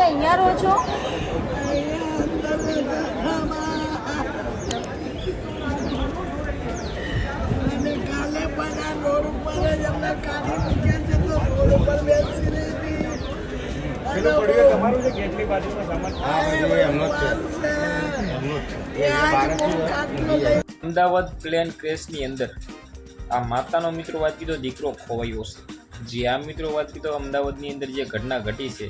અહીંયા રહો છો? કાલે પણ આ રોડ ઉપર જ અમને કાઢી મૂક્યા છે, તો રોડ ઉપર બેસી રહી અમદાવાદ પ્લેન ક્રેશની અંદર આ માતાનો મિત્રો વાત કીધો દીકરો ખોવાયો છે. જે આ મિત્રો વાત કીધો અમદાવાદની અંદર જે ઘટના ઘટી છે,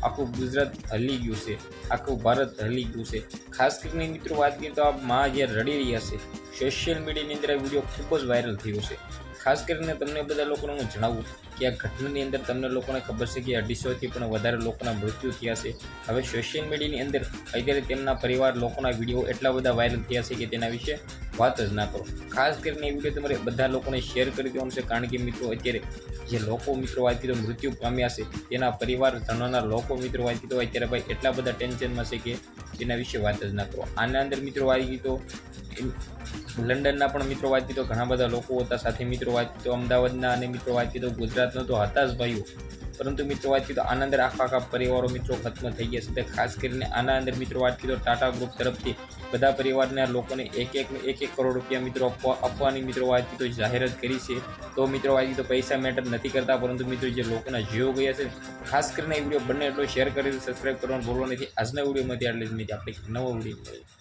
આખું ગુજરાત હલી ગયું છે, આખું ભારત હલી ગયું છે. ખાસ કરીને મિત્રો વાત કરીએ તો આ માં જે રડી રહ્યા છે, સોશિયલ મીડિયાની અંદર આ વિડીયો ખૂબ જ વાયરલ થયો છે. ખાસ કરીને તમને બધા લોકોને હું જણાવું કે આ ઘટનાની અંદર તમને લોકોને ખબર છે કે 250થી પણ વધારે લોકોના મૃત્યુ થયા છે. હવે સોશિયલ મીડિયાની અંદર અત્યારે તેમના પરિવાર લોકોના વિડીયો એટલા બધા વાયરલ થયા છે કે તેના વિશે વાત જ ના કરો. ખાસ કરીને એ વિડીયો તમારે બધા લોકોને શેર કરી દેવાનું છે, કારણ કે મિત્રો અત્યારે જે લોકો મિત્રો વાત કીધો મૃત્યુ પામ્યા છે તેના પરિવારજનોના લોકો મિત્રો વાત કીધો અત્યારે ભાઈ એટલા બધા ટેન્શનમાં છે કે તેના વિશે વાત જ ના કરો. આના અંદર મિત્રો વાત કીધો લંડનના પણ મિત્રો વાત કીધો ઘણા બધા લોકો હતા, સાથે મિત્રો વાત કીધો અમદાવાદના અને મિત્રો વાત કીધો ગુજરાતનો તો હતા જ ભાઈઓ, પરંતુ મિત્રો વાત કીધો આના અંદર આખા પરિવારો મિત્રો ખત્મ થઈ ગયા છે. ખાસ કરીને આના અંદર મિત્રો વાત કીધો ટાટા ગ્રુપ તરફથી બધા પરિવારના લોકોને એક કરોડ રૂપિયા મિત્રો આપવાની મિત્રો વાત કીધો જાહેરાત કરી છે. તો મિત્રો વાત કીધો પૈસા મેટર નથી કરતા, પરંતુ મિત્રો જે લોકોના જીવો ગયા છે. ખાસ કરીને એ વિડીયો બંને એટલો શેર કરી સબસ્ક્રાઈબ કરવાનું ભૂલવા નથી. આજના વિડીયોમાંથી આટલી જ માહિતી, આપણે નવો વિડીયો